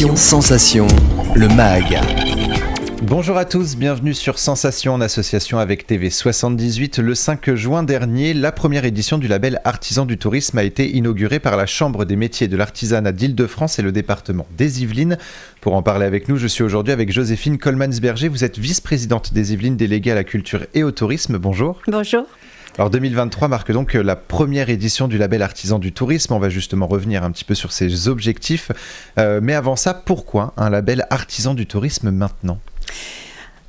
Sensation, le MAG. Bonjour à tous, bienvenue sur Sensation en association avec TV78. Le 5 juin dernier, la première édition du label Artisan du Tourisme a été inaugurée par la Chambre des métiers de l'artisanat d'Île-de-France et le département des Yvelines. Pour en parler avec nous, je suis aujourd'hui avec Joséphine Coleman-Berger. Vous êtes vice-présidente des Yvelines, déléguée à la culture et au tourisme. Bonjour. Bonjour. Alors 2023 marque donc la première édition du label Artisan du Tourisme. On va justement revenir un petit peu sur ses objectifs. Mais avant ça, pourquoi un label Artisan du Tourisme maintenant ?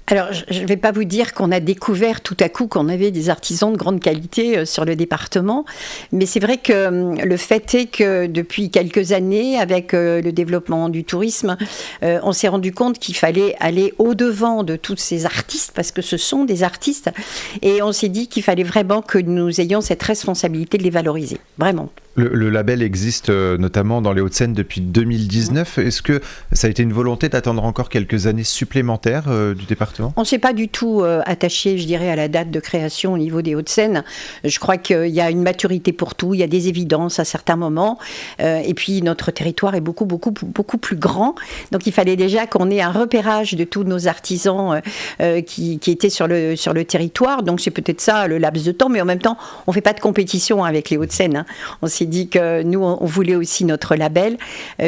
Alors, je ne vais pas vous dire qu'on a découvert tout à coup qu'on avait des artisans de grande qualité sur le département, mais c'est vrai que le fait est que depuis quelques années, avec le développement du tourisme, on s'est rendu compte qu'il fallait aller au-devant de tous ces artistes, parce que ce sont des artistes, et on s'est dit qu'il fallait vraiment que nous ayons cette responsabilité de les valoriser, vraiment. Le label existe notamment dans les Hauts-de-Seine depuis 2019. Est-ce que ça a été une volonté d'attendre encore quelques années supplémentaires du département ? On ne s'est pas du tout attaché, je dirais, à la date de création au niveau des Hauts-de-Seine. Je crois qu'il y a une maturité pour tout, il y a des évidences à certains moments. Et puis notre territoire est beaucoup plus grand. Donc il fallait déjà qu'on ait un repérage de tous nos artisans qui étaient sur le territoire. Donc c'est peut-être ça le laps de temps, mais en même temps, on ne fait pas de compétition avec les Hauts-de-Seine. Hein. On s'est dit que nous, on voulait aussi notre label,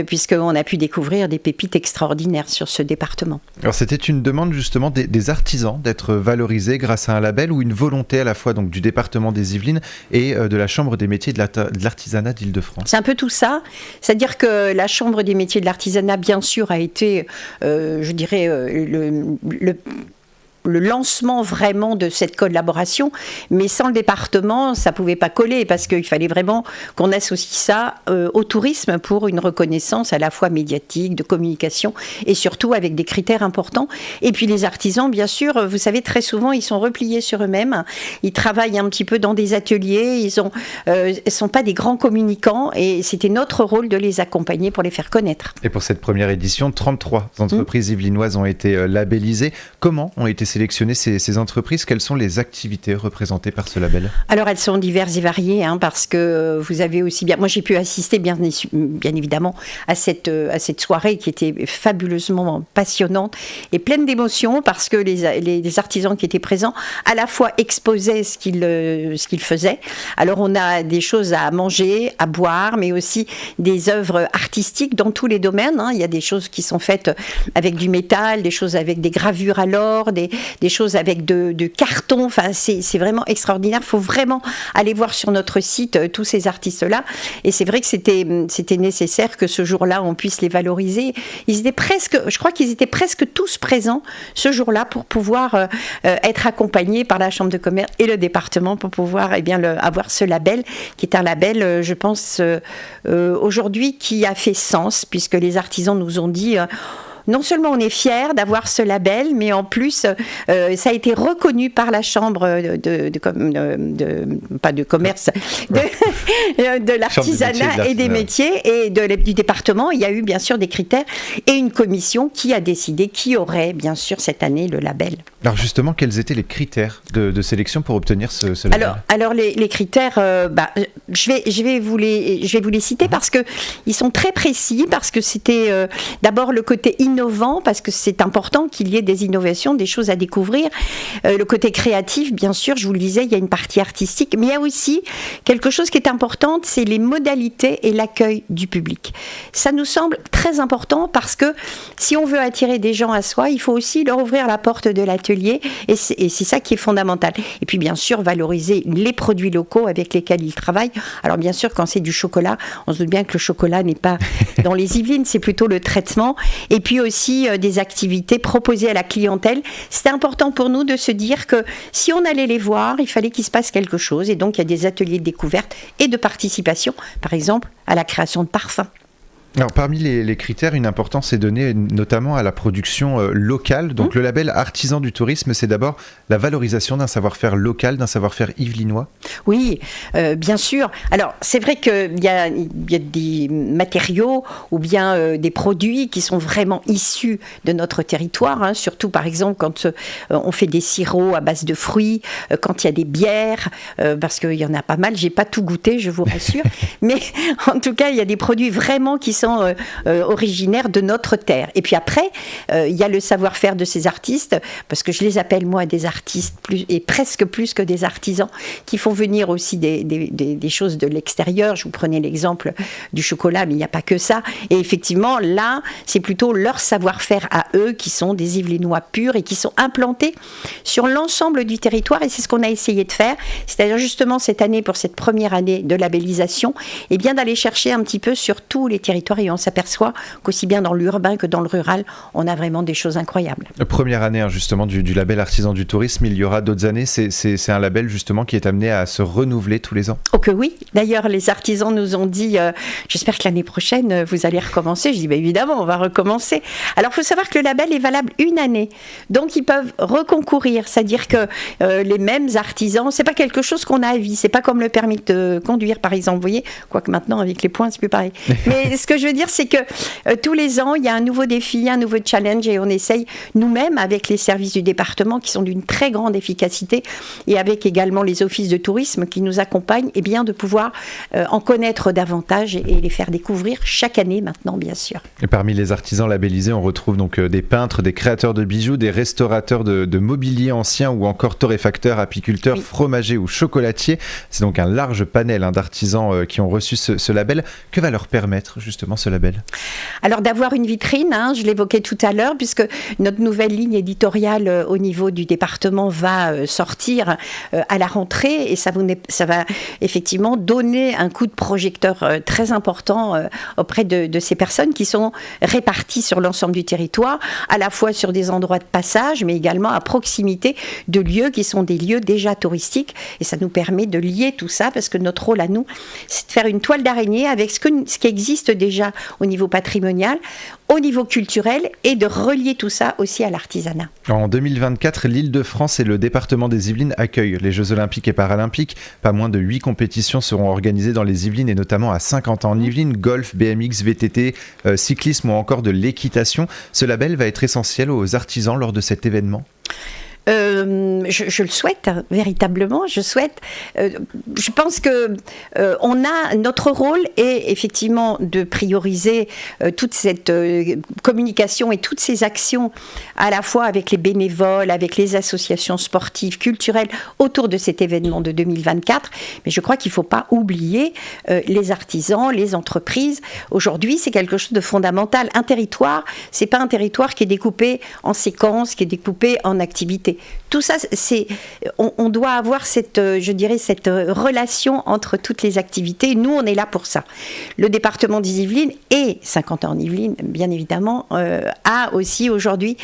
puisqu'on a pu découvrir des pépites extraordinaires sur ce département. Alors c'était une demande justement des artisans d'être valorisés grâce à un label, ou une volonté à la fois donc, du département des Yvelines et de la Chambre des métiers de l'artisanat d'Île-de-France ? C'est un peu tout ça, c'est-à-dire que la Chambre des métiers de l'artisanat, bien sûr, a été, je dirais, le lancement vraiment de cette collaboration, mais sans le département, ça ne pouvait pas coller, parce qu'il fallait vraiment qu'on associe ça au tourisme pour une reconnaissance à la fois médiatique, de communication, et surtout avec des critères importants. Et puis les artisans, bien sûr, vous savez, très souvent, ils sont repliés sur eux-mêmes, ils travaillent un petit peu dans des ateliers, ils ne sont pas des grands communicants, et c'était notre rôle de les accompagner pour les faire connaître. Et pour cette première édition, 33 entreprises yvelinoises ont été labellisées. Comment ont été sélectionner ces entreprises? Quelles sont les activités représentées par ce label? Alors elles sont diverses et variées, parce que vous avez aussi bien... Moi j'ai pu assister bien évidemment à cette soirée qui était fabuleusement passionnante et pleine d'émotions, parce que les artisans qui étaient présents à la fois exposaient ce qu'ils faisaient. Alors on a des choses à manger, à boire, mais aussi des œuvres artistiques dans tous les domaines. Il y a des choses qui sont faites avec du métal, des choses avec des gravures à l'or, des choses avec de carton. Enfin, c'est vraiment extraordinaire. Il faut vraiment aller voir sur notre site tous ces artistes-là. Et c'est vrai que c'était nécessaire que ce jour-là, on puisse les valoriser. Je crois qu'ils étaient presque tous présents ce jour-là pour pouvoir être accompagnés par la Chambre de commerce et le département pour pouvoir avoir ce label, qui est un label, je pense, aujourd'hui, qui a fait sens, puisque les artisans nous ont dit... Non seulement on est fiers d'avoir ce label, mais en plus, ça a été reconnu par la Chambre pas de commerce, de l'artisanat et des métiers, et du département. Il y a eu bien sûr des critères et une commission qui a décidé qui aurait bien sûr cette année le label. Alors justement, quels étaient les critères de sélection pour obtenir ce label ? Alors les critères, je vais vous les citer parce que ils sont très précis, parce que c'était d'abord le côté innovant, parce que c'est important qu'il y ait des innovations, des choses à découvrir. Le côté créatif, bien sûr, je vous le disais, il y a une partie artistique, mais il y a aussi quelque chose qui est important, c'est les modalités et l'accueil du public. Ça nous semble très important, parce que si on veut attirer des gens à soi, il faut aussi leur ouvrir la porte de l'atelier, et c'est ça qui est fondamental. Et puis bien sûr, valoriser les produits locaux avec lesquels ils travaillent. Alors bien sûr, quand c'est du chocolat, on se doute bien que le chocolat n'est pas dans les Yvelines, c'est plutôt le traitement. Et puis aussi des activités proposées à la clientèle. C'était important pour nous de se dire que si on allait les voir, il fallait qu'il se passe quelque chose. Et donc il y a des ateliers de découverte et de participation, par exemple à la création de parfums. Alors, parmi les critères, une importance est donnée notamment à la production locale. Donc, le label Artisan du Tourisme, c'est d'abord la valorisation d'un savoir-faire local, d'un savoir-faire yvelinois. Oui, bien sûr. Alors, c'est vrai qu'il y a des matériaux ou bien des produits qui sont vraiment issus de notre territoire. Surtout, par exemple, quand on fait des sirops à base de fruits, quand il y a des bières, parce qu'il y en a pas mal. J'ai pas tout goûté, je vous rassure. Mais en tout cas, il y a des produits vraiment qui sont sont originaires de notre terre. Et puis après, il y a le savoir-faire de ces artistes, parce que je les appelle moi des artistes et presque plus que des artisans, qui font venir aussi des choses de l'extérieur. Je vous prenais l'exemple du chocolat, mais il n'y a pas que ça. Et effectivement, là, c'est plutôt leur savoir-faire à eux, qui sont des Yvelinois purs et qui sont implantés sur l'ensemble du territoire. Et c'est ce qu'on a essayé de faire. C'est-à-dire justement cette année, pour cette première année de labellisation, et bien d'aller chercher un petit peu sur tous les territoires. Et on s'aperçoit qu'aussi bien dans l'urbain que dans le rural, on a vraiment des choses incroyables. Première année justement du label Artisan du Tourisme, il y aura d'autres années. C'est un label justement qui est amené à se renouveler tous les ans. Oh que oui. D'ailleurs, les artisans nous ont dit j'espère que l'année prochaine, vous allez recommencer. Je dis évidemment, on va recommencer. Alors, il faut savoir que le label est valable une année. Donc, ils peuvent reconcourir. C'est-à-dire que les mêmes artisans, c'est pas quelque chose qu'on a à vie. C'est pas comme le permis de conduire, par exemple. Vous voyez, quoique maintenant, avec les points, c'est plus pareil. Mais ce que je veux dire, c'est que tous les ans, il y a un nouveau défi, un nouveau challenge, et on essaye nous-mêmes, avec les services du département, qui sont d'une très grande efficacité, et avec également les offices de tourisme qui nous accompagnent, et bien de pouvoir en connaître davantage et les faire découvrir chaque année maintenant, bien sûr. Et parmi les artisans labellisés, on retrouve donc des peintres, des créateurs de bijoux, des restaurateurs de mobilier ancien ou encore torréfacteurs, apiculteurs, fromagers ou chocolatiers. C'est donc un large panel d'artisans qui ont reçu ce label. Que va leur permettre justement ce label ? Alors d'avoir une vitrine, je l'évoquais tout à l'heure, puisque notre nouvelle ligne éditoriale au niveau du département va sortir à la rentrée, et ça va effectivement donner un coup de projecteur très important auprès de ces personnes qui sont réparties sur l'ensemble du territoire, à la fois sur des endroits de passage, mais également à proximité de lieux qui sont des lieux déjà touristiques. Et ça nous permet de lier tout ça, parce que notre rôle à nous, c'est de faire une toile d'araignée avec ce qui existe déjà au niveau patrimonial, au niveau culturel, et de relier tout ça aussi à l'artisanat. En 2024, l'Île-de-France et le département des Yvelines accueillent les Jeux Olympiques et Paralympiques. Pas moins de 8 compétitions seront organisées dans les Yvelines, et notamment à Saint-Quentin-en-Yvelines, golf, BMX, VTT, cyclisme ou encore de l'équitation. Ce label va être essentiel aux artisans lors de cet événement. Je le souhaite, véritablement, je souhaite. Je pense que notre rôle est effectivement de prioriser toute cette communication et toutes ces actions, à la fois avec les bénévoles, avec les associations sportives, culturelles, autour de cet événement de 2024. Mais je crois qu'il ne faut pas oublier les artisans, les entreprises. Aujourd'hui, c'est quelque chose de fondamental. Un territoire, c'est pas un territoire qui est découpé en séquences, qui est découpé en activités. Tout ça, on doit avoir cette relation entre toutes les activités. Nous, on est là pour ça. Le département des Yvelines et Saint-Quentin-en-Yvelines, bien évidemment, a aussi aujourd'hui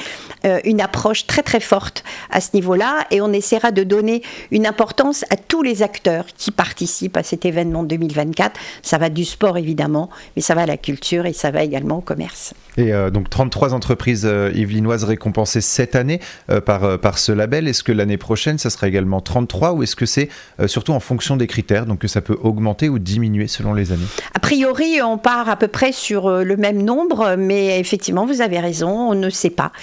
une approche très très forte à ce niveau-là, et on essaiera de donner une importance à tous les acteurs qui participent à cet événement 2024. Ça va du sport évidemment, mais ça va à la culture et ça va également au commerce. Et donc 33 entreprises yvelinoises récompensées cette année par ce label. Est-ce que l'année prochaine, ça sera également 33, ou est-ce que c'est surtout en fonction des critères, donc que ça peut augmenter ou diminuer selon les années ? A priori, on part à peu près sur le même nombre, mais effectivement, vous avez raison, on ne sait pas.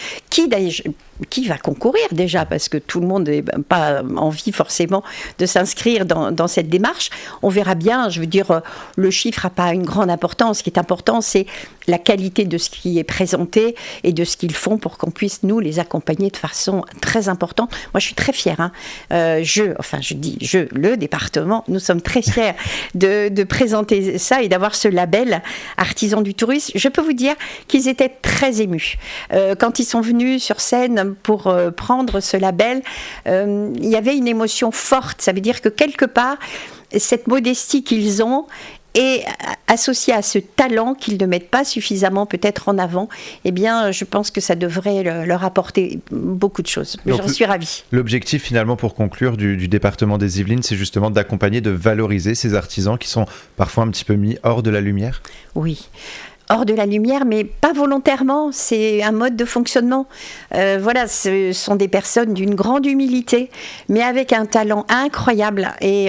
Qui va concourir déjà, parce que tout le monde n'a pas envie forcément de s'inscrire dans cette démarche. On verra bien, je veux dire, le chiffre n'a pas une grande importance. Ce qui est important, c'est la qualité de ce qui est présenté et de ce qu'ils font pour qu'on puisse, nous, les accompagner de façon très importante. Moi, je suis très fière. Le département, nous sommes très fiers de présenter ça et d'avoir ce label Artisan du Tourisme. Je peux vous dire qu'ils étaient très émus. Quand ils sont venus sur scène pour prendre ce label, il y avait une émotion forte. Ça veut dire que quelque part, cette modestie qu'ils ont est associée à ce talent qu'ils ne mettent pas suffisamment peut-être en avant. Eh bien, je pense que ça devrait leur apporter beaucoup de choses. Donc, j'en suis ravie. L'objectif finalement, pour conclure, du département des Yvelines, c'est justement d'accompagner, de valoriser ces artisans qui sont parfois un petit peu mis hors de la lumière. Oui. Hors de la lumière, mais pas volontairement, c'est un mode de fonctionnement. Voilà, ce sont des personnes d'une grande humilité, mais avec un talent incroyable. Et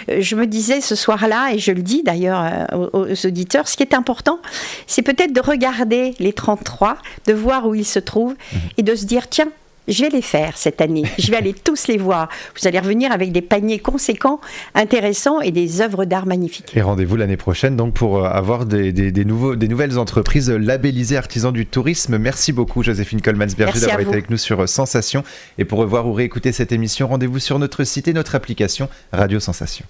je me disais ce soir-là, et je le dis d'ailleurs aux auditeurs, ce qui est important, c'est peut-être de regarder les 33, de voir où ils se trouvent, et de se dire, tiens, je vais les faire cette année. Je vais aller tous les voir. Vous allez revenir avec des paniers conséquents, intéressants et des œuvres d'art magnifiques. Et rendez-vous l'année prochaine donc pour avoir des nouvelles entreprises labellisées artisans du tourisme. Merci beaucoup Joséphine Coleman-Berger d'avoir été avec nous sur Sensation. Et pour revoir ou réécouter cette émission, rendez-vous sur notre site et notre application Radio Sensation.